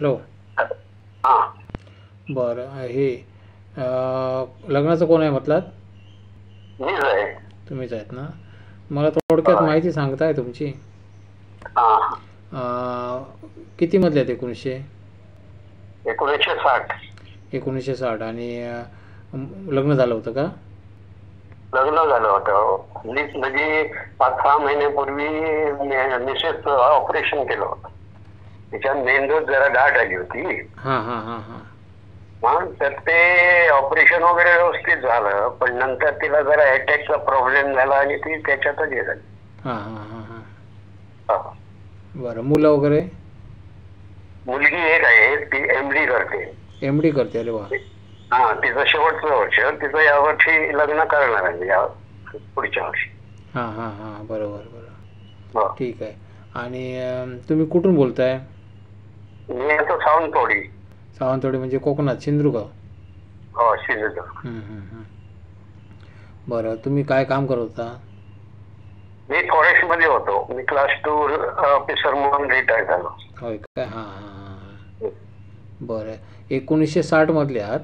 Hello. हा बरं हे लग्नाचं कोण आहे म्हटलात? मीच आहे. तुम्हीच आहेत ना. मला थोडक्यात होय. माहिती सांगताय तुमची? हा किती मधले आहेत? 1900? 1960. 1960. आणि लग्न झालं होतं का? लग्न झालं होतं. म्हणजे 5-6 महिन्यापूर्वी मिसेस ऑपरेशन केलं होतं. तिच्या मेंदूत जरा गाठ आली होती. हां हां हां हां. तर ते ऑपरेशन वगैरे व्यवस्थित झालं, पण नंतर तिला जरा अटॅकचा प्रॉब्लेम झाला आणि ती त्याच्यातच हे झाली. हां हां हां हां. हा. बरं, मुलं वगैरे? मुलगी एक आहे, ती MD करते. MD करते? अरे वा. हा, तिचं शेवटचं वर्ष. तिचं यावर्षी लग्न करणार आहे, या पुढच्या वर्षी. हां हां हां. बरोबर बरं. हो. ठीक आहे. आणि तुम्ही कुठून बोलताय? मी आता सावंतवाडी. सावंतवाडी म्हणजे कोकणात, सिंधुदुर्ग? हो, सिंधुदुर्ग. बरं, तुम्ही काय काम करत होता? मी फॉरेस्ट मध्ये होतो. मी क्लास 2 ऑफिसर म्हणून रिटायर झालो. होय काय? हां हां हां. बरं, 1960 मधले आहात?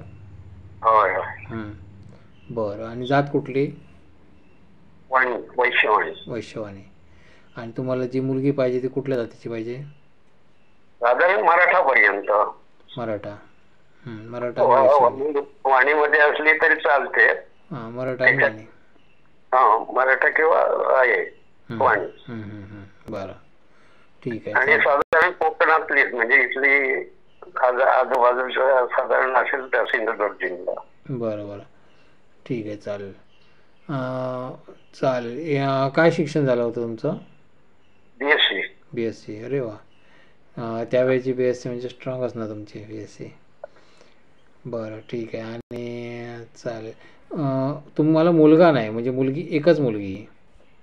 होय होय. बरं, आणि जात कुठली? वैश्यवाणी. वैश्यवाणी. आणि तुम्हाला जी मुलगी पाहिजे ती कुठल्या जातीची पाहिजे? साधारण मराठापर्यंत. मराठा. मराठा आणि वैश्यवाणी. वाणीमध्ये असली तरी चालते. हां, मराठा आणि वाणी. हा, मराठा किंवा आहे वाणी. बरं, ठीक आहे. आणि साधारण कोकणातलीच, म्हणजे इथली आजूबाजूच्या साधारण असेल तर सिंधुदुर्ग जिल्हा. बरं बरं, ठीक आहे, चालेल. चालेल. काय शिक्षण झालं होतं तुमचं? BSc. BSc. अरे वा. त्यावेळेची BSc म्हणजे स्ट्रॉंगच ना तुमची BSc. बरं, ठीक आहे. आणि चालेल. तुम्हाला मुलगा नाही, म्हणजे मुलगी एकच मुलगी?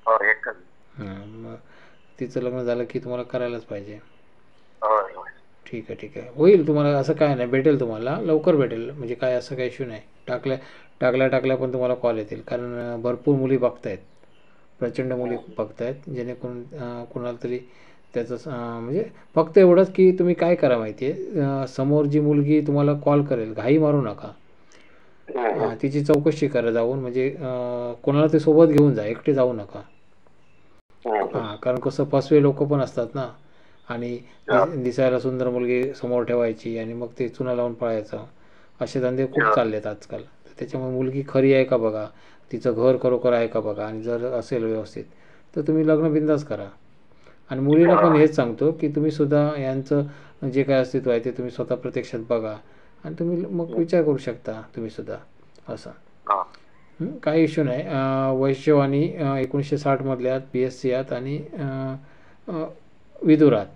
हो, एकच. मग तिचं लग्न झालं की तुम्हाला करायलाच पाहिजे. होय होय. ठीक आहे, ठीक आहे. होईल तुम्हाला, असं काय नाही, भेटेल तुम्हाला, लवकर भेटेल. म्हणजे काय असं काही इश्यू नाही. टाकल्या पण तुम्हाला कॉल येतील, कारण भरपूर मुली बघतायत, प्रचंड मुली बघतायत, जेणेकरून कोणाला तरी त्याचं म्हणजे फक्त एवढंच की तुम्ही काय करा माहिती आहे, समोर जी मुलगी तुम्हाला कॉल करेल, घाई मारू नका. तिची चौकशी करा जाऊन, म्हणजे कोणाला ते सोबत घेऊन जा, एकटे जाऊ नका. हां, कारण कसं फसवे लोक पण असतात ना, आणि दिसायला सुंदर मुलगी समोर ठेवायची आणि मग ते चुना लावून पळायचं. असे धंदे खूप चालले आहेत आजकाल. त्याच्यामुळे मुलगी खरी आहे का बघा, तिचं घर खरोखर आहे का बघा, आणि जर असेल व्यवस्थित तर तुम्ही लग्न बिंदास करा. आणि मुलीला पण हेच सांगतो की तुम्ही सुद्धा यांचं जे काय अस्तित्व आहे ते तुम्ही स्वतः प्रत्यक्षात बघा, आणि तुम्ही मग विचार करू शकता तुम्ही सुद्धा, असं काही इश्यू नाही. वैश्यवाणी 1960 मधल्या BSc आहात आणि विदुरात.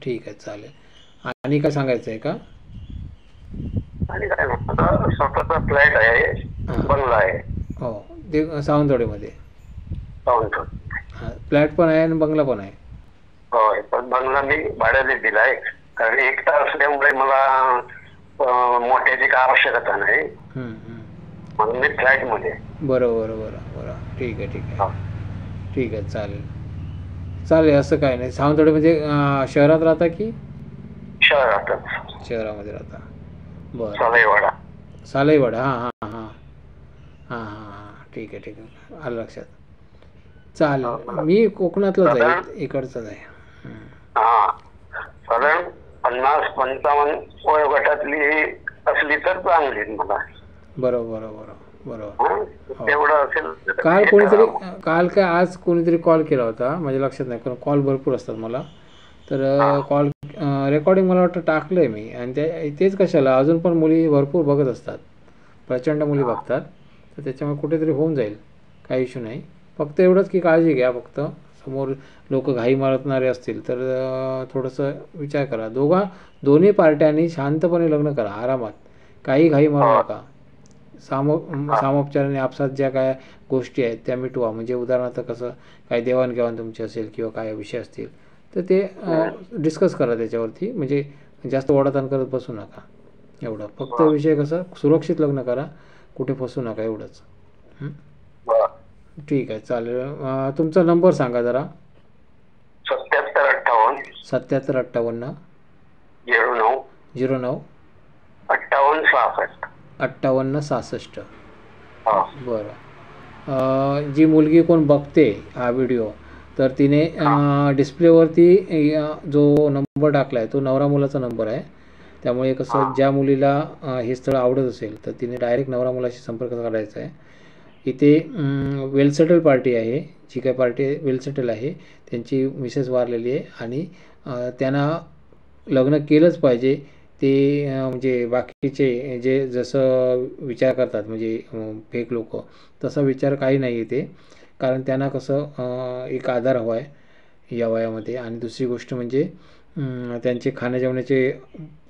ठीक आहे, चालेल. आणि काय सांगायचं आहे का? आणि काय नाही, स्वतःचा फ्लॅट आहे, बंगला आहे. हो, ते सावंतवाडीमध्ये. सावंतवाडी. फ्लॅट पण आहे आणि बंगला पण आहे? होय, पण बंगला मी भाड्याने दिलाय, कारण एकटा असल्यामुळे मला मोठ्याची काय आवश्यकता नाही, म्हणून मी फ्लॅट मध्ये. बरं बरं बरं बरं, ठीक आहे, ठीक आहे, ठीक आहे, चालेल चालेल. असं काय नाही. सावंतवाडी म्हणजे शहरात राहता की? शहरातच. शहरामध्ये राहता. बरं. सालाईवाडा. सालाईवाडा. हां हां हां हां हां हां, ठीक आहे, ठीक आहे, आलं लक्षात. चालेल, मी कोकणातलाच आहे, इकडचाच आहे. हां, साधारण 50-55 वयोगटातली असली तर चांगली मला. बरोबर बरोबर बरोबर. तेवढं असेल. काल काय आज कोणीतरी कॉल केला होता, माझ्या लक्षात नाही, कारण कॉल भरपूर असतात मला. तर कॉल रेकॉर्डिंग मला वाटतं टाकलं आहे मी, आणि तेच कशाला, अजून पण मुली भरपूर बघत असतात, प्रचंड मुली बघतात, तर त्याच्यामुळे कुठेतरी होऊन जाईल, काही इश्यू नाही. फक्त एवढंच की काळजी घ्या, फक्त समोर लोक घाई मारणारे असतील तर थोडंसं विचार करा. दोन्ही पार्ट्यांनी शांतपणे लग्न करा, आरामात, काही घाई मारू नका. सामोपचाराने आपसात ज्या काय गोष्टी आहेत त्या मिटवा. म्हणजे उदाहरणार्थ कसं, काय देवाणघेवाण तुमची असेल किंवा काय विषय असतील तर ते डिस्कस करा त्याच्यावरती, म्हणजे जास्त ओढाताण करत बसू नका. एवढं फक्त विषय कसं, सुरक्षित लग्न करा, कुठे फसू नका, एवढंच. ठीक आहे, चालेल. तुमचा नंबर सांगा जरा. 7758. 7758 09 09 5866. 5866. हा. बरं. जी मुलगी कोण बघते हा व्हिडिओ, तर तिने डिस्प्लेवरती जो नंबर टाकला आहे तो नवरा मुलाचा नंबर आहे. त्यामुळे कसं ज्या मुलीला हे स्थळ आवडत असेल तर तिने डायरेक्ट नवरा मुलाशी संपर्क करायचा आहे. इथे वेल सेटल पार्टी आहे, जी काय पार्टी वेल सेटल आहे, त्यांची मिसेस वारलेली आहे आणि त्यांना लग्न केलंच पाहिजे. ते म्हणजे बाकीचे जे जसं विचार करतात म्हणजे फेक लोक, तसा विचार काही नाही आहे ते. कारण त्यांना कसं एक आधार हवा आहे या वयामध्ये. आणि दुसरी गोष्ट म्हणजे त्यांचे खाण्याजेवणाचे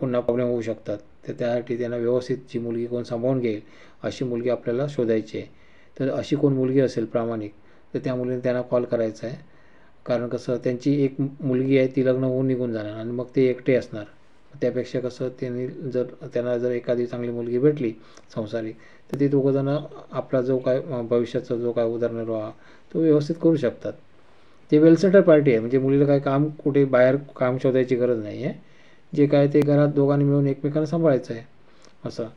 पुन्हा प्रॉब्लेम होऊ शकतात. तर त्यासाठी त्यांना व्यवस्थित जी मुलगी कोण सांभाळून घेईल अशी मुलगी आपल्याला शोधायची आहे. तर अशी कोण मुलगी असेल प्रामाणिक, तर त्या मुलीने त्यांना कॉल करायचा आहे. कारण कसं त्यांची एक मुलगी आहे, ती लग्न होऊन निघून जाणार आणि मग ते एकटे असणार. त्यापेक्षा कसं त्यांना जर एखादी चांगली मुलगी भेटली संसारिक, तर ते दोघंजणं आपला जो काय भविष्याचा जो काय उदरनिर्वाह तो व्यवस्थित करू शकतात. ते वेल सेटल पार्टी आहे, म्हणजे मुलीला काय काम कुठे बाहेर काम शोधायची गरज नाही आहे. जे काय ते घरात दोघांनी मिळून एकमेकांना सांभाळायचं आहे असं.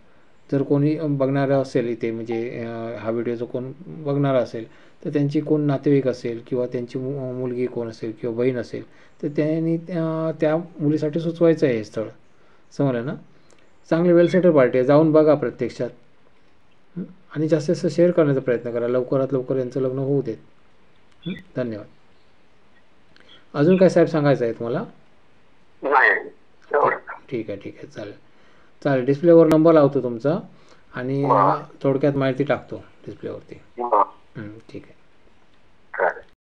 जर कोणी बघणारं असेल इथे, म्हणजे हा व्हिडिओ जो कोण बघणारा असेल, तर त्यांची कोण नातेवाईक असेल किंवा त्यांची मुलगी कोण असेल किंवा बहीण असेल, तर त्यांनी त्या मुलीसाठी सुचवायचं आहे हे स्थळ. समजलं ना? चांगली वेल सेटल पार्टी आहे, जाऊन बघा प्रत्यक्षात. आणि जास्तीत जास्त शेअर करण्याचा प्रयत्न करा. लवकरात लवकर यांचं लग्न होऊ देत. धन्यवाद. अजून काय साहेब सांगायचं आहे तुम्हाला? नाही, ठीक आहे चालेल. डिस्प्लेवर नंबर लावतो तुमचा आणि थोडक्यात माहिती टाकतो डिस्प्लेवरती. ठीक आहे.